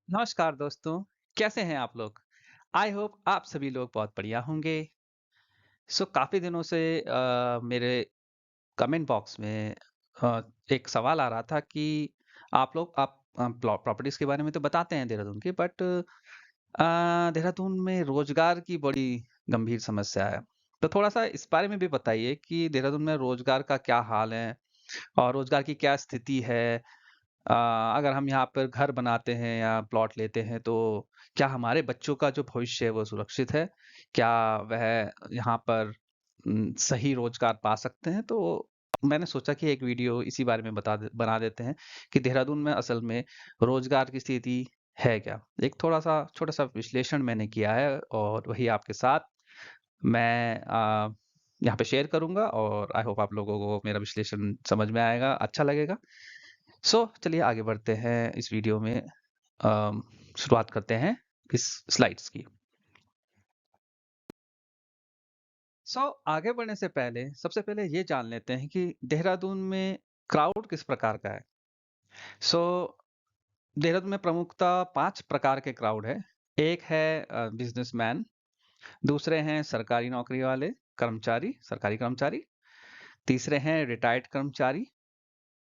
नमस्कार दोस्तों, कैसे हैं आप लोग? आई होप आप सभी लोग बहुत बढ़िया होंगे। काफ़ी दिनों से मेरे कमेंट बॉक्स में अ, एक सवाल आ रहा था कि आप प्रॉपर्टीज़ के बारे में तो बताते हैं देहरादून की बट देहरादून में रोज़गार की बड़ी गंभीर समस्या है। तो थोड़ा-सा इस बारे में भी बताइए कि देहरादून में रोज़गार का क्या हाल है और रोज़गार की क्या स्थिति है? अ, अगर हम यहाँ पर घर बनाते हैं या प्लॉट लेते हैं तो क्या हमारे बच्चों का जो भविष्य है वो सुरक्षित है? क्या वह यहाँ पर सही रोज़गार पा सकते हैं? तो मैंने सोचा कि एक वीडियो इसी बारे में बना देते हैं कि देहरादून में असल में रोज़गार की स्थिति है क्या? एक थोड़ा-सा छोटा-सा विश्लेषण मैंने किया है और वही आपके साथ मैं यहाँ पे शेयर करूँगा और आई होप आप लोगों को मेरा विश्लेषण समझ में आएगा, अच्छा लगेगा। चलिए आगे बढ़ते हैं इस वीडियो में शुरुआत करते हैं इस स्लाइड्स की। आगे बढ़ने से पहले सबसे पहले ये जान लेते हैं कि देहरादून में क्राउड किस प्रकार का है। सो देहरादून में प्रमुखतः 5 प्रकार के क्राउड है। एक है बिज़नेसमैन, दूसरे हैं सरकारी नौकरी वाले कर्मचारी, सरकारी कर्मचारी, तीसरे हैं रिटायर्ड कर्मचारी,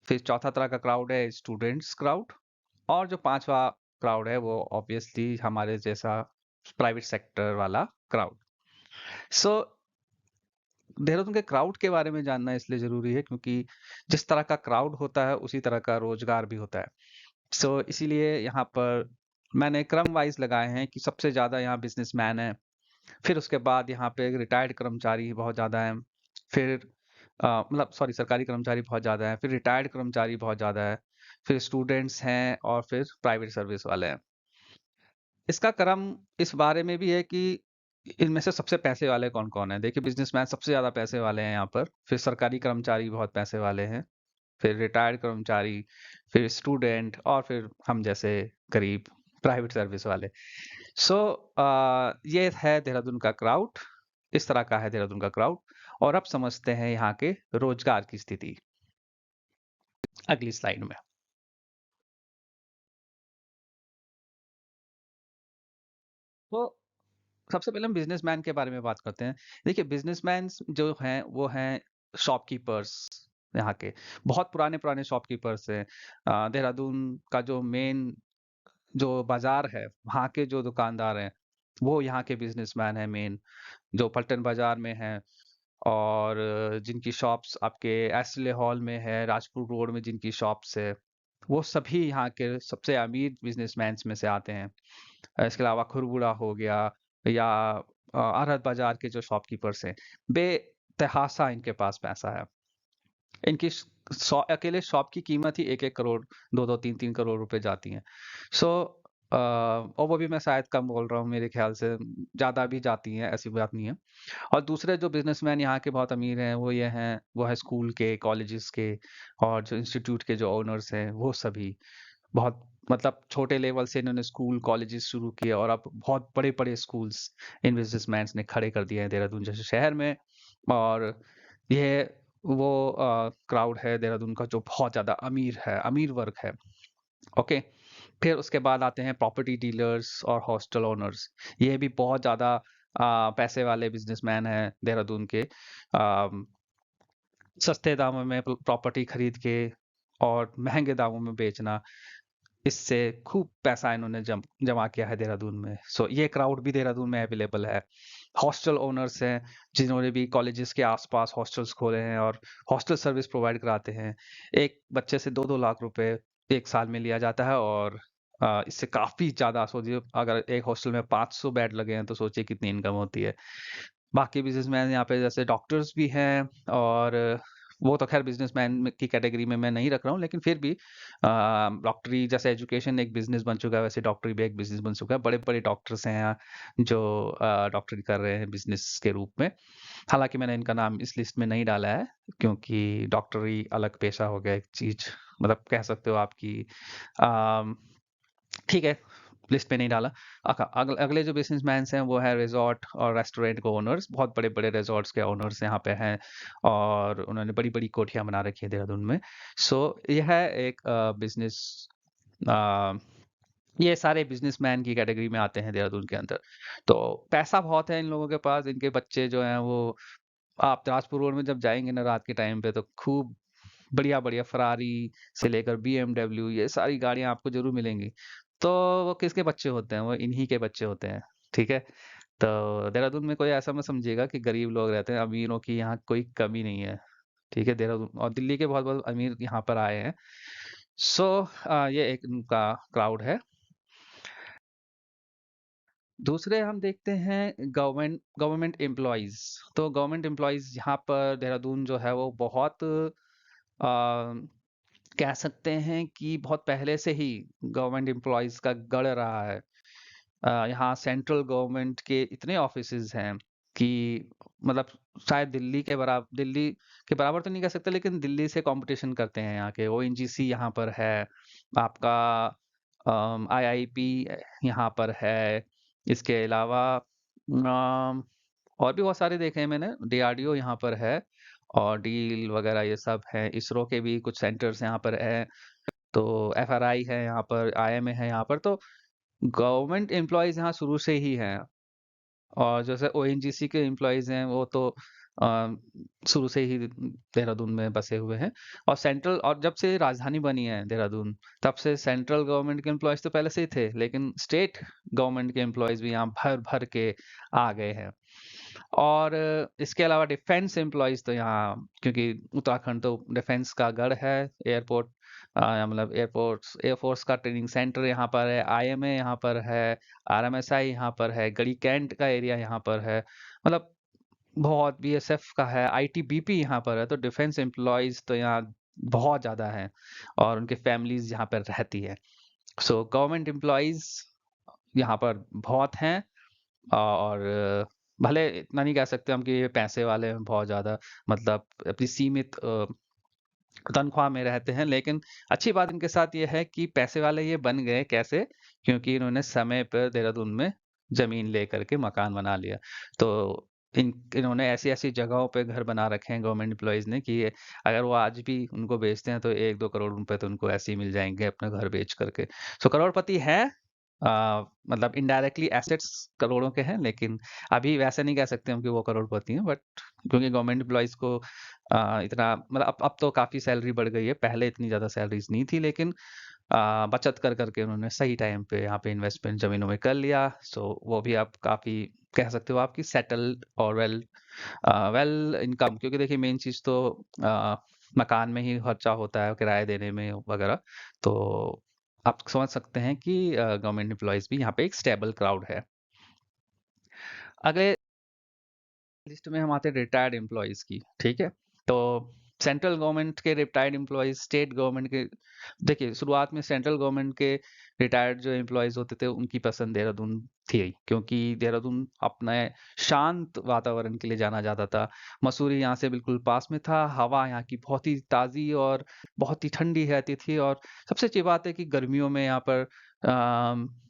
फिर चौथा तरह का क्राउड है स्टूडेंट्स क्राउड और जो 5वां क्राउड है वो ऑब्वियसली हमारे जैसा प्राइवेट सेक्टर वाला क्राउड। सो देहरादून के क्राउड के बारे में जानना इसलिए ज़रूरी है क्योंकि जिस तरह का क्राउड होता है उसी तरह का रोज़गार भी होता है। इसीलिए यहाँ पर मैंने क्रम वाइज़ लगाए हैं कि सबसे ज़्यादा यहाँ बिज़नेसमैन हैं, फिर उसके बाद यहाँ पे रिटायर्ड कर्मचारी बहुत ज़्यादा हैं, फिर मतलब सॉरी सरकारी कर्मचारी बहुत ज़्यादा हैं, फिर रिटायर्ड कर्मचारी बहुत ज़्यादा है, फिर स्टूडेंट्स हैं और फिर प्राइवेट सर्विस वाले हैं। इसका क्रम इस बारे में भी है कि इनमें से सबसे पैसे वाले कौन-कौन हैं। देखिए बिज़नेसमैन सबसे ज़्यादा पैसे वाले हैं यहाँ पर, फिर सरकारी कर्मचारी बहुत पैसे वाले हैं, फिर रिटायर्ड कर्मचारी, फिर स्टूडेंट और फिर हम जैसे गरीब प्राइवेट सर्विस वाले। ये है देहरादून का क्राउड, इस तरह का है देहरादून का क्राउड और अब समझते हैं यहाँ के रोज़गार की स्थिति, अगली स्लाइड में। तो सबसे पहले हम बिज़नेसमैन के बारे में बात करते हैं। देखिए बिज़नेसमैन्स जो हैं वो हैं शॉपकीपर्स यहाँ के। बहुत पुराने-पुराने शॉपकीपर्स हैं। देहरादून का जो मेन जो बाज़ार है, वहाँ के जो दुकानदार हैं, वो यहाँ के बिज़नेसमैन हैं मेन, जो पलटन बाज़ार में हैं और जिनकी शॉप्स आपके एस्ले हॉल में है, राजपुर रोड में जिनकी शॉप्स है, वो सभी यहाँ के सबसे अमीर बिज़नेसमैन्स में से आते हैं। इसके अलावा खुरबुरा हो गया या आढ़त बाजार के जो शॉपकीपर्स हैं, बेतहाशा इनके पास पैसा है। इनकी अकेले शॉप की कीमत ही 1-1 करोड़, 2-2, 3-3 करोड़ रुपए जाती हैं। सो और वो भी मैं शायद कम बोल रहा हूँ मेरे ख्याल से ज़्यादा भी जाती हैं, ऐसी बात नहीं है। और दूसरे जो बिज़नेसमैन यहाँ के बहुत अमीर हैं, वो है स्कूल के, कॉलेजेस के और जो इंस्टीट्यूट के जो ओनर्स हैं, वो सभी बहुत मतलब छोटे लेवल से इन्होंने स्कूल, कॉलेजेस शुरू किए और अब बहुत बड़े-बड़े स्कूल्स इन बिज़नेसमैन्स ने खड़े कर दिए हैं देहरादून जैसे शहर में और ये वो क्राउड है देहरादून का जो बहुत ज़्यादा अमीर है, अमीर वर्ग है। ओके, फिर उसके बाद आते हैं प्रॉपर्टी डीलर्स और हॉस्टल ओनर्स। ये भी बहुत ज़्यादा पैसे वाले बिज़नेसमैन हैं देहरादून के। सस्ते दामों में प्रॉपर्टी खरीद के और महँगे दामों में बेचना। इससे खूब पैसा इन्होंने जमा किया है देहरादून में। ये क्राउड भी देहरादून में अवेलेबल है। हॉस्टल ओनर्स हैं, जिन्होंने भी कॉलेजेस के आस-पास हॉस्टल्स खोले हैं और हॉस्टल सर्विस प्रोवाइड कराते हैं। एक बच्चे से 2-2 लाख रुपए 1 साल में लिया जाता है और इससे काफ़ी ज़्यादा सोचिए अगर एक हॉस्टल में 500 बेड लगे हैं, तो सोचिए कितनी इनकम होती है। बाकी बिज़नेसमैन यहाँ पे जैसे डॉक्टर्स भी हैं और वो तो ख़ैर बिज़नेसमैन में की कैटेगरी में मैं नहीं रख रहा हूँ, लेकिन फिर भी डॉक्टरी जैसे एजुकेशन एक बिज़नेस बन चुका है, वैसे डॉक्टरी भी एक बिज़नेस बन चुका है। बड़े-बड़े डॉक्टर्स हैं यहाँ जो डॉक्टरी कर रहे हैं बिज़नेस के रूप में। हालाँकि मैंने इनका नाम इस लिस्ट में नहीं डाला है, क्योंकि डॉक्टरी अलग पेशा हो गया एक चीज़ मतलब कह सकते हो आप कि अ, ठीक है, लिस्ट में नहीं डाला। अगले जो बिज़नेसमैन्स हैं वो है रिज़ॉर्ट और रेस्टोरेंट के ओनर्स, बहुत बड़े-बड़े रिज़ॉर्ट्स के ओनर्स यहाँ पे हैं और उन्होंने बड़ी-बड़ी कोठियाँ बना रखी है देहरादून में। यह है एक बिज़नेस अ ये सारे बिजनेसमैन की कैटेगरी में आते हैं देहरादून के अंदर। तो पैसा बहुत है इन लोगों के पास, इनके बच्चे जो हैं वो, आप ताजपुर रोड में जब जाएँगे ना रात के टाइम पे, तो खूब बढ़िया-बढ़िया फ़ेरारी से लेकर बीएमडब्ल्यू, ये सारी गाड़ियाँ आपको ज़रूर मिलेंगी। तो वो किसके बच्चे होते हैं? वो इन्हीं के बच्चे होते हैं, ठीक है? तो देहरादून में कोई ऐसा मत समझिएगा कि गरीब लोग रहते हैं, अमीरों की यहाँ कोई कमी नहीं है, ठीक है? देहरादून और दिल्ली के बहुत-बहुत अमीर यहाँ पर आए हैं। सो ये एक उनका क्राउड है। दूसरे हम देखते हैं गवर्नमेंट एम्प्लॉइज़। तो गवर्नमेंट एम्प्लॉइज़ यहाँ पर देहरादून जो है वो बहुत कह सकते हैं कि बहुत पहले से ही गवर्नमेंट एम्प्लॉइज़ का गढ़ रहा है। यहाँ सेंट्रल गवर्नमेंट के इतने ऑफिसेज हैं कि मतलब शायद दिल्ली के बराबर तो नहीं कह सकते, लेकिन दिल्ली से कंपटीशन करते हैं यहाँ के। ओएनजीसी यहाँ पर है, आपका आईआईपी यहाँ पर है। इसके अलावा और भी बहुत सारे देखे हैं मैंने, डीआरडीओ यहाँ पर है और डील वगैरह ये सब है। इसरो के भी कुछ सेंटर्स यहाँ पर है, तो एफआरआई है यहाँ पर, आईएमए है यहाँ पर। तो गवर्नमेंट एम्प्लॉइज यहाँ शुरू से ही हैं। और जैसे ओएनजीसी के एम्प्लॉइज हैं वो तो अ, शुरू से ही देहरादून में बसे हुए हैं। और सेंट्रल, और जब से राजधानी बनी है देहरादून, तब से सेंट्रल गवर्नमेंट के एम्प्लॉयज तो पहले से ही थे, लेकिन स्टेट गवर्नमेंट के एम्प्लॉयज भी यहाँ भर भर के आ गए हैं। और इसके अलावा डिफेंस एम्प्लॉयज तो यहाँ, क्योंकि उत्तराखंड तो डिफेंस का गढ़ है। एयरपोर्ट मतलब एयरपोर्ट्स एयरफोर्स का ट्रेनिंग सेंटर यहाँ पर है, आईएमए यहाँ पर है, आरएमएसआई यहाँ पर है, गढ़ी कैंट का एरिया यहाँ पर है। मतलब बहुत, बीएसएफ का है, आईटीबीपी यहाँ पर है। तो डिफेंस एम्प्लॉयज तो यहाँ बहुत ज्यादा है और उनके फैमिलीज यहाँ पर रहती है। सो गवर्नमेंट एम्प्लॉयज यहाँ पर बहुत हैं। और भले इतना नहीं कह सकते हम कि ये पैसे वाले हैं बहुत ज्यादा, मतलब अपनी सीमित तनख्वाह में रहते हैं, लेकिन अच्छी बात इनके साथ ये है कि पैसे वाले ये बन गए कैसे? क्योंकि इन्होंने समय पर देहरादून में जमीन लेकर के मकान बना लिया। तो इन्होंने ऐसी-ऐसी जगहों पे घर बना रखे हैं गवर्नमेंट एम्प्लॉइज़ ने, कि ये अगर वो आज भी उनको बेचते हैं तो 1-2 करोड़ रुपए तो उनको ऐसे ही मिल जाएँगे अपना घर बेच करके। सो करोड़पति हैं। मतलब इनडायरेक्टली एसेट्स करोड़ों के हैं, लेकिन अभी वैसे नहीं कह सकते हम कि वो करोड़पति हैं। बट क्योंकि गवर्नमेंट एम्प्लॉइज़ को इतना मतलब अब तो काफ़ी सैलरी बढ़ गई है, पहले इतनी ज़्यादा सैलरीज़ नहीं थी, लेकिन बचत कर कर के उन्होंने सही टाइम पे यहाँ पे इन्वेस्टमेंट ज़मीनों में कर लिया। सो वो भी अब काफ़ी, कह सकते हो आपकी सेटल्ड और वेल इनकम, क्योंकि देखिए मेन चीज़ तो अ, मकान में ही खर्चा होता है, किराए देने में वगैरह। तो आप समझ सकते हैं कि गवर्नमेंट एम्प्लॉइज़ भी यहाँ पे एक स्टेबल क्राउड है। अगले लिस्ट में हम आते हैं रिटायर्ड एम्प्लॉइज की, ठीक है? तो सेंट्रल गवर्नमेंट के रिटायर्ड एम्प्लॉइज, स्टेट गवर्नमेंट के, देखिए शुरुआत में सेंट्रल गवर्नमेंट के रिटायर्ड जो एम्प्लॉइज होते थे उनकी पसंद देहरादून थी, क्योंकि देहरादून अपने शांत वातावरण के लिए जाना जाता था। मसूरी यहाँ से बिल्कुल पास में था, हवा यहाँ की बहुत ही ताज़ी और बहुत ही ठंडी रहती थी। और सबसे अच्छी बात है कि गर्मियों में यहाँ पर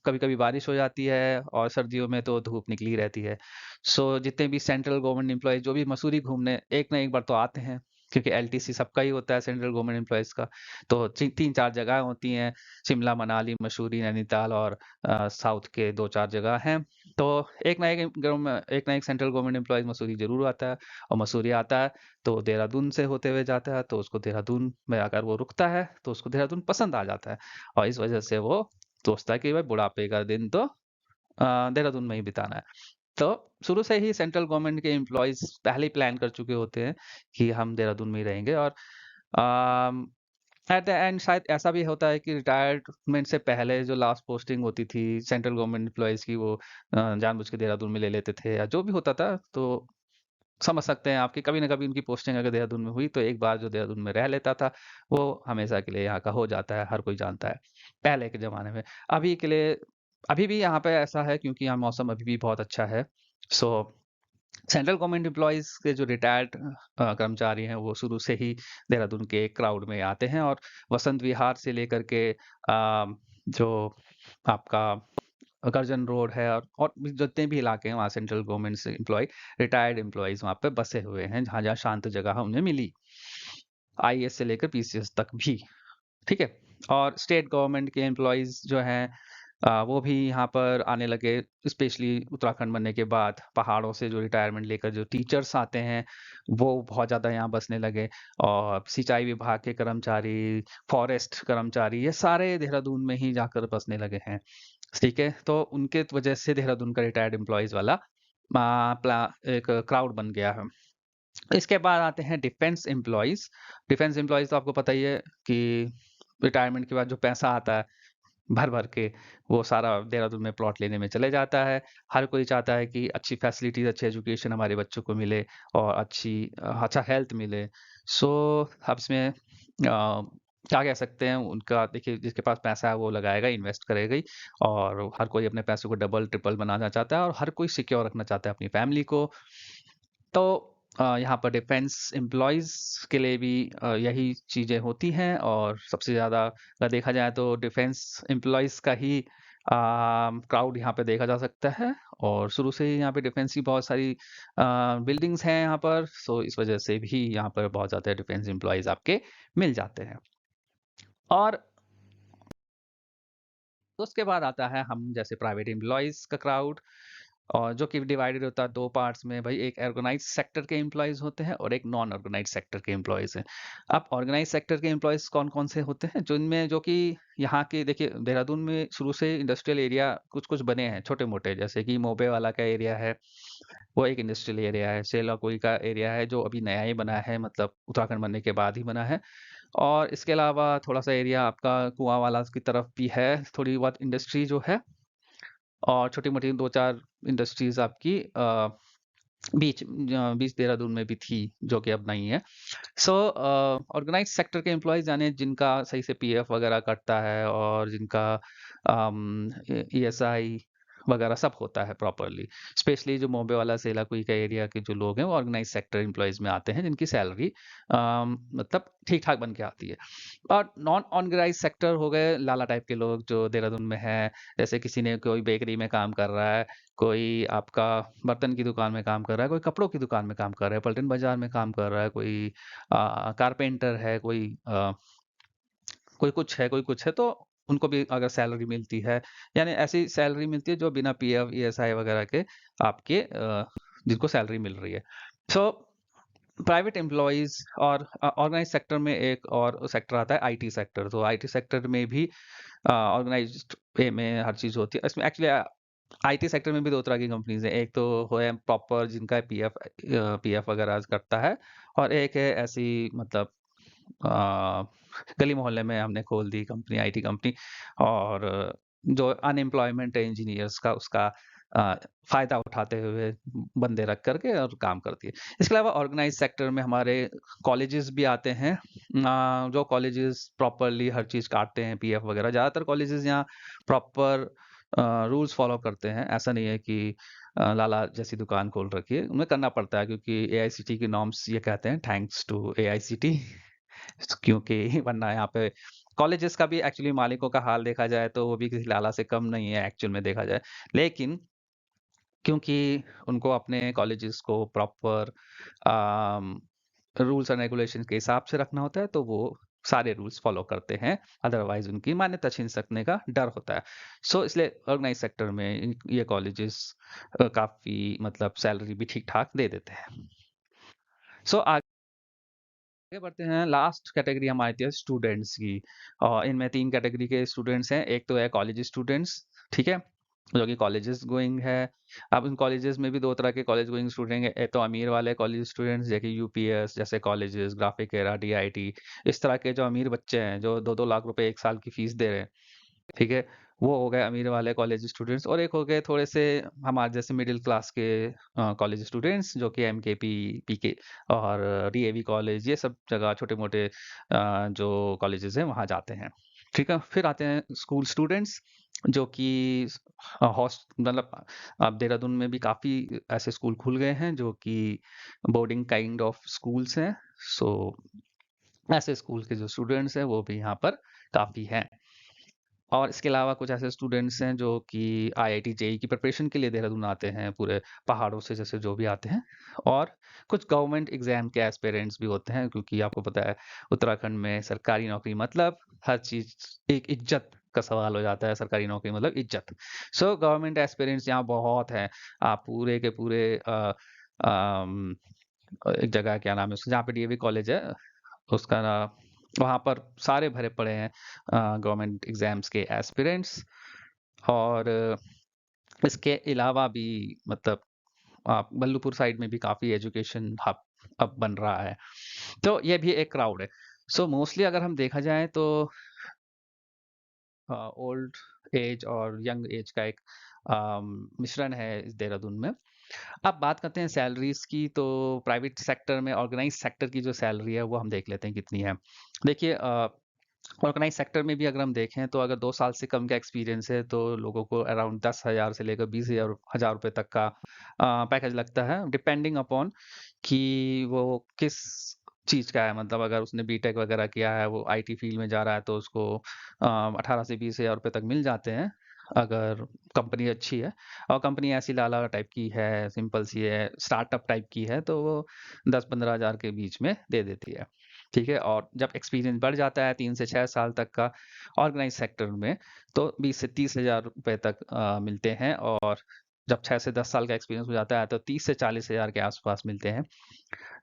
कभी-कभी बारिश हो जाती है और सर्दियों में तो धूप निकली रहती है। सो जितने भी सेंट्रल गवर्नमेंट एम्प्लॉयज जो भी मसूरी घूमने एक ना एक बार तो आते हैं, क्योंकि एलटीसी सबका ही होता है सेंट्रल गवर्नमेंट एम्प्लॉयज का। तो 3-4 जगह होती हैं, शिमला, मनाली, मसूरी, नैनीताल और साउथ के 2-4 जगह हैं। तो एक ना एक सेंट्रल गवर्नमेंट एम्प्लॉयज मसूरी जरूर आता है। और मसूरी आता है तो देहरादून से होते हुए जाता है, तो उसको देहरादून में अगर वो रुकता है तो उसको देहरादून पसंद आ जाता है। और इस वजह से वो सोचता है कि भाई बुढ़ापे का दिन तो देहरादून में ही बिताना है। तो शुरू से ही सेंट्रल गवर्नमेंट के एम्प्लॉयज पहले ही प्लान कर चुके होते हैं कि हम देहरादून में ही रहेंगे। और एट द एंड शायद ऐसा भी होता है कि रिटायरमेंट से पहले जो लास्ट पोस्टिंग होती थी सेंट्रल गवर्नमेंट एम्प्लॉयज की, वो जानबूझ के देहरादून में ले लेते थे या जो भी होता था। तो समझ सकते हैं आपकी, कभी ना कभी उनकी पोस्टिंग अगर देहरादून में हुई तो एक बार जो देहरादून में रह लेता था वो हमेशा के लिए यहाँ का हो जाता है, हर कोई जानता है पहले के जमाने में। अभी के लिए, अभी भी यहाँ पे ऐसा है क्योंकि यहाँ मौसम अभी भी बहुत अच्छा है। सो सेंट्रल गवर्नमेंट एम्प्लॉयज के जो रिटायर्ड कर्मचारी हैं वो शुरू से ही देहरादून के क्राउड में आते हैं। और वसंत विहार से लेकर के जो आपका कर्जन रोड है और भी जितने भी इलाके हैं वहाँ सेंट्रल गवर्नमेंट से एम्प्लॉय रिटायर्ड एम्प्लॉयज वहाँ पे बसे हुए हैं, जहाँ जहाँ शांत जगह उन्हें मिली, आईएएस से लेकर पीसीएस तक भी, ठीक है? और स्टेट गवर्नमेंट के एम्प्लॉइज़ जो हैं वो भी यहाँ पर आने लगे, स्पेशली उत्तराखंड बनने के बाद पहाड़ों से जो रिटायरमेंट लेकर जो टीचर्स आते हैं, वो बहुत ज़्यादा यहाँ बसने लगे। और सिंचाई विभाग के कर्मचारी, फॉरेस्ट कर्मचारी, ये सारे देहरादून में ही जाकर बसने लगे हैं। ठीक है? तो उनके वजह से देहरादून का रिटायर्ड एम्प्लॉइज़ वाला एक क्राउड बन गया है। इसके बाद आते हैं डिफेंस एम्प्लॉइज़। डिफेंस एम्प्लॉइज़ तो आपको पता ही है कि रिटायरमेंट के बाद जो पैसा आता है भर-भर के, वो सारा देहरादून में प्लॉट लेने में चले जाता है। हर कोई चाहता है कि अच्छी फैसिलिटीज़, अच्छी एजुकेशन हमारे बच्चों को मिले और अच्छा हेल्थ मिले। सो अब इसमें क्या कह सकते हैं, उनका देखिए जिसके पास पैसा है वो लगाएगा, इन्वेस्ट करेगा ही। और हर कोई अपने पैसे को डबल, ट्रिपल बनाना चाहता है और हर कोई सिक्योर रखना चाहता है अपनी फैमिली को। तो यहाँ पर डिफेंस एम्प्लॉइज़ के लिए भी यही चीज़ें होती हैं और सबसे ज़्यादा अगर देखा जाए तो डिफेंस एम्प्लॉइज़ का ही क्राउड यहाँ पे देखा जा सकता है। और शुरू से ही यहाँ पे डिफेंस की बहुत सारी बिल्डिंग्स हैं यहाँ पर, सो इस वजह से भी यहाँ पर बहुत ज़्यादा डिफेंस एम्प्लॉइज़ आपके मिल जाते हैं। और तो उसके बाद आता है हम जैसे प्राइवेट एम्प्लॉइज़ का क्राउड, और जो कि डिवाइडेड होता है 2 पार्ट्स में भाई। एक ऑर्गेनाइज्ड सेक्टर के एम्प्लॉइज़ होते हैं और एक नॉन ऑर्गेनाइज्ड सेक्टर के एम्प्लॉइज़ हैं। अब ऑर्गेनाइज्ड सेक्टर के एम्प्लॉइज़ कौन-कौन से होते हैं? जिनमें जो कि यहाँ के देखिए देहरादून में शुरू से इंडस्ट्रियल एरिया कुछ-कुछ बने हैं छोटे-मोटे, जैसे कि मोबे वाला का एरिया है, वो एक इंडस्ट्रियल एरिया है। सेलाकुई का एरिया है जो अभी नया ही बना है, मतलब उत्तराखंड बनने के बाद ही बना है। और इसके अलावा थोड़ा-सा एरिया आपका कुआँ वाला की तरफ भी है, थोड़ी बहुत इंडस्ट्री जो है। और छोटी-मोटी 2-4 इंडस्ट्रीज़ आपकी बीच देहरादून में भी थी, जो कि अब नहीं है। सो ऑर्गेनाइज़ सेक्टर के एम्प्लॉइज़ यानी जिनका सही से पीएफ वगैरह कटता है और जिनका ईएसआई वगैरह सब होता है प्रॉपर्ली। स्पेशली जो मोबे वाला सेलाकुई का एरिया के जो लोग हैं, वो ऑर्गेनाइज़ सेक्टर एम्प्लॉइज़ में आते हैं, जिनकी सैलरी मतलब ठीक-ठाक बन के आती है। और नॉन ऑर्गेनाइज़ सेक्टर हो गए लाला टाइप के लोग जो देहरादून में हैं। जैसे किसी ने कोई बेकरी में काम कर रहा है, कोई आपका बर्तन की दुकान में काम कर रहा है, कोई कपड़ों की दुकान में काम कर रहा है, पलटन बाज़ार में काम कर रहा है, कोई कारपेंटर है, कोई कुछ है, कोई कुछ है, तो उनको भी अगर सैलरी मिलती है, यानी ऐसी सैलरी मिलती है जो बिना पीएफ, ईएसआई वगैरह के आपके जिनको सैलरी मिल रही है। सो प्राइवेट एम्प्लॉइज़ और ऑर्गेनाइज़ सेक्टर में एक और सेक्टर आता है आईटी सेक्टर। तो आईटी सेक्टर में भी ऑर्गेनाइज़्ड वे में हर चीज़ होती है। इसमें एक्चुअली आईटी सेक्टर में भी 2 तरह की कंपनीज़ हैं। एक तो वो है प्रॉपर जिनका पीएफ वगैरह कटता है, और एक है ऐसी मतलब अ, गली मोहल्ले में हमने खोल दी कंपनी, आईटी कंपनी। और जो अनएम्प्लॉयमेंट है इंजीनियर्स का, उसका अ, फ़ायदा उठाते हुए बंदे रख कर के और काम करती है। इसके अलावा ऑर्गेनाइज़ सेक्टर में हमारे कॉलेजेस भी आते हैं। जो कॉलेजेस प्रॉपरली हर चीज़ काटते हैं, पीएफ वगैरह। ज़्यादातर कॉलेजेस यहाँ प्रॉपर रूल्स फ़ॉलो करते हैं। ऐसा नहीं है कि लाला जैसी दुकान खोल रखी है, उन्हें करना पड़ता है क्योंकि एआईसीटी की नॉर्म्स ये कहते हैं, थैंक्स टू एआईसीटी। क्योंकि वरना यहाँ पे कॉलेजेस का भी एक्चुअली मालिकों का हाल देखा जाए तो वो भी किसी लाला से कम नहीं है एक्चुअल में देखा जाए। लेकिन क्योंकि उनको अपने कॉलेजेस को प्रॉपर रूल्स एंड रेगुलेशंस के हिसाब से रखना होता है, तो वो सारे रूल्स फॉलो करते हैं। अदरवाइज उनकी मान्यता छीन सकने का डर होता है। सो इसलिए ऑर्गेनाइज सेक्टर में ये कॉलेजेस काफी मतलब सैलरी भी ठीक ठाक दे देते हैं। सो आगे बढ़ते हैं। लास्ट कैटेगरी हमारी आती है स्टूडेंट्स की। और इनमें 3 कैटेगरी के स्टूडेंट्स हैं। एक तो है कॉलेज स्टूडेंट्स, ठीक है? जो कि कॉलेजेस गोइंग है। अब इन कॉलेजेस में भी 2 तरह के कॉलेज गोइंग स्टूडेंट हैं। एक तो अमीर वाले कॉलेज स्टूडेंट्स जैसे कि यूपीएस जैसे कॉलेजेस, ग्राफिक एरा, डीआईटी, इस तरह के जो अमीर बच्चे हैं, जो 2-2 लाख रुपए 1 साल की फीस दे रहे हैं, ठीक है? वो हो गए अमीर वाले कॉलेज स्टूडेंट्स। और एक हो गए थोड़े से हमारे जैसे मिडिल क्लास के कॉलेज स्टूडेंट्स, जो कि एमकेपी, पीके और डीएवी कॉलेज, ये सब जगह छोटे-मोटे जो कॉलेजेस हैं वहाँ जाते हैं। ठीक है? फिर आते हैं स्कूल स्टूडेंट्स, जो कि मतलब अब देहरादून में भी काफ़ी ऐसे स्कूल खुल गए हैं जो कि बोर्डिंग काइंड ऑफ स्कूल्स हैं। सो ऐसे स्कूल के जो स्टूडेंट्स हैं वो भी यहाँ पर काफ़ी हैं। और इसके अलावा कुछ ऐसे स्टूडेंट्स हैं जो कि आईआईटी जेईई की प्रिपरेशन के लिए देहरादून आते हैं, पूरे पहाड़ों से जैसे जो भी आते हैं। और कुछ गवर्नमेंट एग्जाम के एस्पिरेंट्स भी होते हैं, क्योंकि आपको पता है उत्तराखंड में सरकारी नौकरी मतलब हर चीज एक इज्जत का सवाल हो जाता है सरकारी नौकरी मतलब इज्जत। सो गवर्नमेंट एस्पिरेंट्स यहाँ बहुत हैं। आप पूरे के पूरे एक जगह क्या नाम है उसका, जहाँ पे डीएवी कॉलेज है उसका ना, वहाँ पर सारे भरे पड़े हैं गवर्नमेंट एग्जाम्स के एस्पिरेंट्स। और इसके अलावा भी मतलब आप बल्लूपुर साइड में भी काफ़ी एजुकेशन हब अब बन रहा है। तो ये भी एक क्राउड है। सो मोस्टली अगर हम देखा जाए तो ओल्ड एज और यंग एज का एक मिश्रण है इस देहरादून में। अब बात करते हैं सैलरीज की, तो प्राइवेट सेक्टर में ऑर्गेनाइज सेक्टर की जो सैलरी है वो हम देख लेते हैं कितनी है। देखिए ऑर्गेनाइज सेक्टर में भी अगर हम देखें तो अगर 2 साल से कम का एक्सपीरियंस है तो लोगों को अराउंड 10,000 से लेकर 20,000 रुपए तक का पैकेज लगता है, डिपेंडिंग अपॉन कि वो किस चीज़ का है। मतलब अगर उसने बीटेक वगैरह किया है, वो आईटी फील्ड में जा रहा है तो उसको 18 से 20,000 रुपए तक मिल जाते हैं, अगर कंपनी अच्छी है। और कंपनी ऐसी लाला टाइप की है, सिंपल सी है, स्टार्टअप टाइप की है, तो वो 10-15,000 के बीच में दे देती है। ठीक है? और जब एक्सपीरियंस बढ़ जाता है 3 से 6 साल तक का ऑर्गेनाइज सेक्टर में, तो 20 से 30,000 रुपए तक मिलते हैं। और जब 6 से 10 साल का एक्सपीरियंस हो जाता है तो 30 से 40,000 के आसपास मिलते हैं।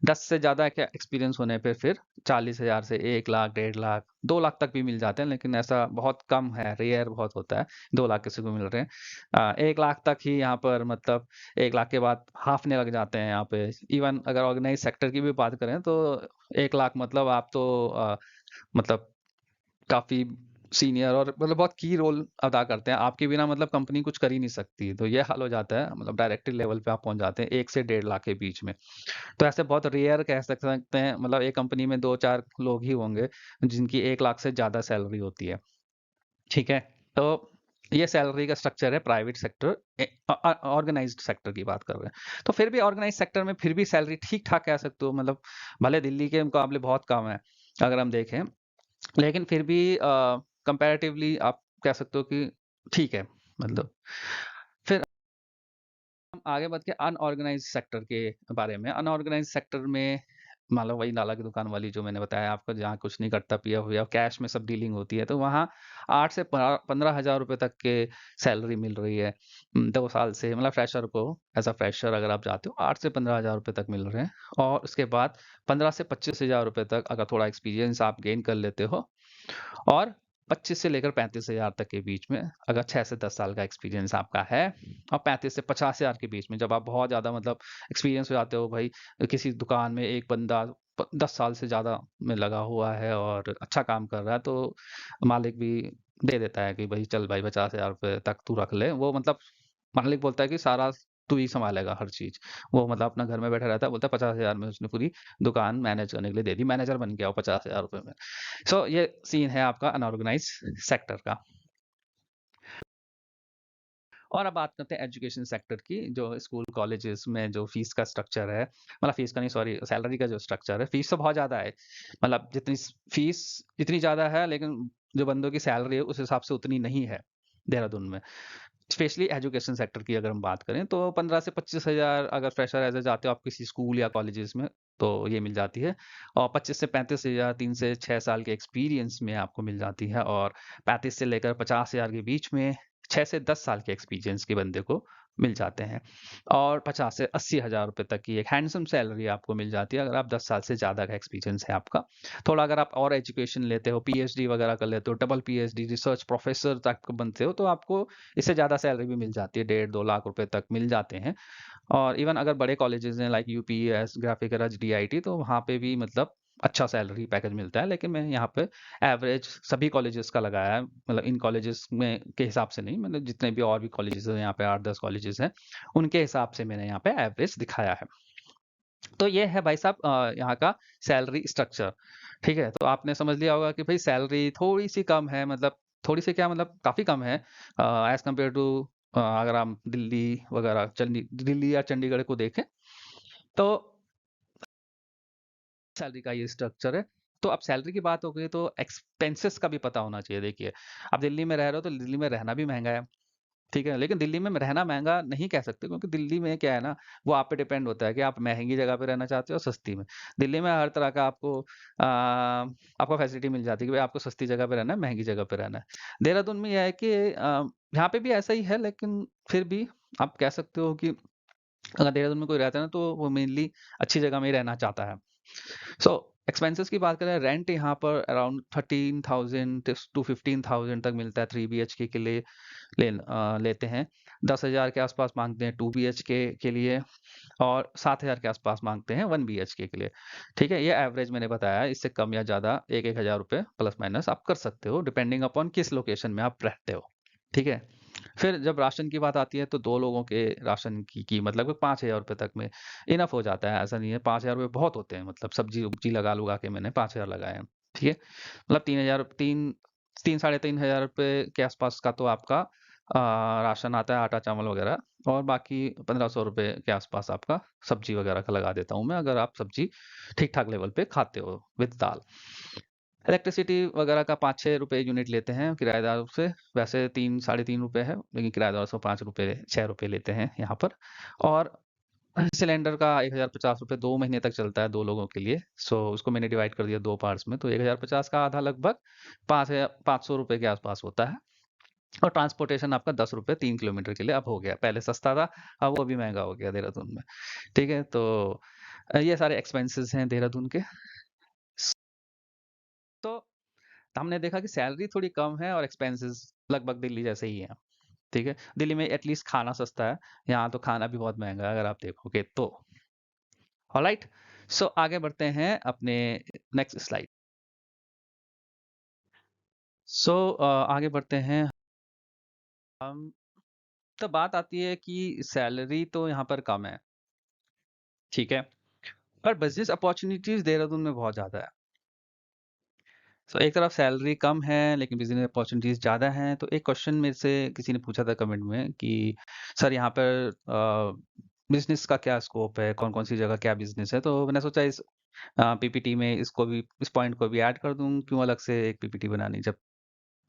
10 से ज़्यादा का एक्सपीरियंस होने पे फिर 40,000 से 1 लाख, 1.5 लाख, 2 लाख तक भी मिल जाते हैं, लेकिन ऐसा बहुत कम है, रेयर बहुत होता है, 2 लाख किसी को मिल रहे हैं। 1 लाख तक ही यहाँ पर मतलब 1 लाख के बाद हाफ़ने लग जाते हैं यहाँ पे। इवन अगर ऑर्गेनाइज़ सेक्टर की भी बात करें तो 1 लाख मतलब आप तो मतलब काफ़ी सीनियर और मतलब बहुत की रोल अदा करते हैं। आपके बिना मतलब कंपनी कुछ कर ही नहीं सकती। तो ये हाल हो जाता है, मतलब डायरेक्टर लेवल पे आप पहुँच जाते हैं 1 से 1.5 लाख के बीच में। तो ऐसे बहुत रेयर कह सकते हैं, मतलब एक कंपनी में 2-4 लोग ही होंगे जिनकी 1 लाख से ज़्यादा सैलरी होती है। ठीक है? तो ये सैलरी का स्ट्रक्चर है प्राइवेट सेक्टर। ऑर्गेनाइज्ड सेक्टर की बात कर रहे हैं। तो फिर भी ऑर्गेनाइज्ड सेक्टर में फिर भी सैलरी ठीक-ठाक कह सकते हो, मतलब भले दिल्ली के मुकाबले बहुत कम है, अगर हम देखें। लेकिन फिर भी कंपैरेटिवली आप कह सकते हो कि ठीक है, मतलब। फिर हम आगे बढ़ के अनऑर्गेनाइज्ड सेक्टर के बारे में। अनऑर्गेनाइज्ड सेक्टर में मान लो वही नाला की दुकान वाली जो मैंने बताया आपको, जहाँ कुछ नहीं करता पिया हुआ कैश में सब डीलिंग होती है, तो वहाँ 8 से 15,000 रुपए तक के सैलरी मिल रही है 2 साल से। मतलब फ्रेशर को, एज अ फ्रेशर अगर आप जाते हो, 8 से 15,000 रुपए तक मिल रहे हैं। और उसके बाद 15 से 25,000 रुपए तक अगर थोड़ा एक्सपीरियंस आप गेन कर लेते हो, और 25 से लेकर 35,000 तक के बीच में अगर 6 से 10 साल का एक्सपीरियंस आपका है, और 35 से 50,000 के बीच में जब आप बहुत ज़्यादा मतलब एक्सपीरियंस हो जाते हो भाई, किसी दुकान में एक बंदा 10 साल से ज़्यादा में लगा हुआ है और अच्छा काम कर रहा है, तो मालिक भी दे देता है कि भाई चल भाई 50,000 रुपये तक तू रख ले। वो मतलब मालिक बोलता है कि सारा तू ही संभालेगा हर चीज़। वो मतलब अपना घर में बैठा रहता है, बोलता है 50,000 में उसने पूरी दुकान मैनेज करने के लिए दे दी, मैनेजर बन गया वो 50,000 रुपये में। सो ये सीन है आपका अनऑर्गेनाइज सेक्टर का। और अब बात करते हैं एजुकेशन सेक्टर की, जो स्कूल कॉलेजेस में जो फीस का स्ट्रक्चर है, मतलब फीस का नहीं, सॉरी, सैलरी का जो स्ट्रक्चर है। फीस तो बहुत ज़्यादा है, मतलब जितनी फीस इतनी ज़्यादा है, लेकिन जो बंदों की सैलरी है उस हिसाब से उतनी नहीं है देहरादून में। स्पेशली एजुकेशन सेक्टर की अगर हम बात करें तो 15 से 25,000 अगर फ्रेशर एज जाते हो आप किसी स्कूल या कॉलेजेस में, तो ये मिल जाती है। और 25 से 35,000 3 से 6 साल के एक्सपीरियंस में आपको मिल जाती है। और 35 से लेकर 50,000 के बीच में 6 से 10 साल के एक्सपीरियंस के बंदे को मिल जाते हैं। और 50 से 80,000 रुपए तक की एक हैंडसम सैलरी आपको मिल जाती है अगर आप 10 साल से ज़्यादा का एक्सपीरियंस है आपका। थोड़ा अगर आप और एजुकेशन लेते हो, पीएचडी वगैरह कर लेते हो, डबल पीएचडी, रिसर्च प्रोफेसर तक बनते हो, तो आपको इससे ज़्यादा सैलरी भी मिल जाती है, 1.5-2 लाख रुपए तक मिल जाते हैं। और इवन अगर बड़े कॉलेजेस हैं लाइक यूपीएस, ग्राफिक रज, डीआईटी, तो वहाँ पे भी मतलब अच्छा सैलरी पैकेज मिलता है। लेकिन मैं यहाँ पे एवरेज सभी कॉलेजेस का लगाया है, मतलब इन कॉलेजेस में के हिसाब से नहीं, मतलब जितने भी और भी कॉलेजेस हैं यहाँ पे 8-10 कॉलेजेस हैं, उनके हिसाब से मैंने यहाँ पे एवरेज दिखाया है। तो ये है भाई साहब यहाँ का सैलरी स्ट्रक्चर। ठीक है? तो आपने समझ लिया होगा कि भाई सैलरी थोड़ी-सी कम है, मतलब थोड़ी-सी क्या, मतलब काफ़ी कम है एज़ कम्पेयर टू अगर हम दिल्ली वगैरह दिल्ली या चंडीगढ़ को देखें, तो सैलरी का ये स्ट्रक्चर है। तो अब सैलरी की बात हो गई तो एक्सपेंसेस का भी पता होना चाहिए। देखिए, अब दिल्ली में रह रहे हो तो दिल्ली में रहना भी महँगा है। ठीक है, लेकिन दिल्ली में रहना महँगा नहीं कह सकते, क्योंकि दिल्ली में क्या है ना, वो आप पे डिपेंड होता है कि आप महँगी जगह पे रहना चाहते हो या सस्ती में। दिल्ली में हर तरह का आपको फैसिलिटी मिल जाती है कि भाई आपको सस्ती जगह पे रहना है, महँगी जगह पे रहना है। देहरादून में ये है कि यहाँ पे भी ऐसा ही है, लेकिन फिर भी आप कह सकते हो कि अगर देहरादून में कोई रहता है ना, तो वो मेनली अच्छी जगह में ही रहना चाहता है। सो एक्सपेंसेस की बात करें, रेंट यहाँ पर अराउंड 13,000 टू 15,000 तक मिलता है 3 BHK के लिए। लेते हैं। 10,000 के आसपास मांगते हैं 2 BHK के लिए, और 7,000 के आसपास मांगते हैं 1 BHK के लिए। ठीक है, ये एवरेज मैंने बताया है। इससे कम या ज़्यादा एक एक हज़ार रुपये प्लस माइनस आप कर सकते हो, डिपेंडिंग अपॉन किस लोकेशन में आप रहते हो। ठीक है, फिर जब राशन की बात आती है, तो 2 लोगों के राशन की कीमत लगभग 5,000 रुपये तक में इनफ हो जाता है। ऐसा नहीं है, 5,000 रुपये बहुत होते हैं, मतलब सब्जी उब्जी लगा के मैंने 5,000 लगाए हैं। ठीक है, मतलब 3,000 तीन साढ़े 3,000 रुपये के आसपास का तो आपका राशन आता है, आटा चावल वगैरह, और बाकी 1,500 रुपये के आसपास आपका सब्जी वगैरह का लगा देता हूँ मैं, अगर आप सब्जी ठीक ठाक लेवल पे खाते हो विद दाल। इलेक्ट्रिसिटी वगैरह का 5-6 रुपए यूनिट लेते हैं किराएदार से। वैसे 3 साढ़े 3 रुपए है, लेकिन किराएदार से 5 रुपए 6 रुपए लेते हैं यहाँ पर। और सिलेंडर का 1,050 रुपये 2 महीने तक चलता है 2 लोगों के लिए। सो उसको मैंने डिवाइड कर दिया 2 पार्ट्स में, तो 1,050 का आधा लगभग 500 रुपये के आसपास होता है। और ट्रांसपोर्टेशन आपका 10 रुपये 3 किलोमीटर के लिए अब हो गया, पहले सस्ता था, अब वो भी महंगा हो गया देहरादून में। ठीक है, तो ये सारे एक्सपेंसेस हैं देहरादून के। तो हमने देखा कि सैलरी थोड़ी कम है और एक्सपेंसेस लगभग दिल्ली जैसे ही हैं। ठीक है, दिल्ली में एटलीस्ट खाना सस्ता है, यहाँ तो खाना भी बहुत महंगा है अगर आप देखोगे तो। ऑलराइट, सो आगे बढ़ते हैं अपने नेक्स्ट स्लाइड। सो आगे बढ़ते हैं हम। तो बात आती है कि सैलरी तो यहाँ पर कम है, ठीक है, पर बिजनेस अपॉर्चुनिटीज देहरादून में बहुत ज़्यादा है। तो एक तरफ सैलरी कम है, लेकिन बिजनेस अपॉर्चुनिटीज ज़्यादा हैं। तो एक क्वेश्चन मेरे से किसी ने पूछा था कमेंट में कि सर यहाँ पर बिजनेस का क्या स्कोप है, कौन कौन सी जगह क्या बिजनेस है। तो मैंने सोचा इस पीपीटी में इसको भी, इस पॉइंट को भी ऐड कर दूं, क्यों अलग से एक पीपीटी बनानी। जब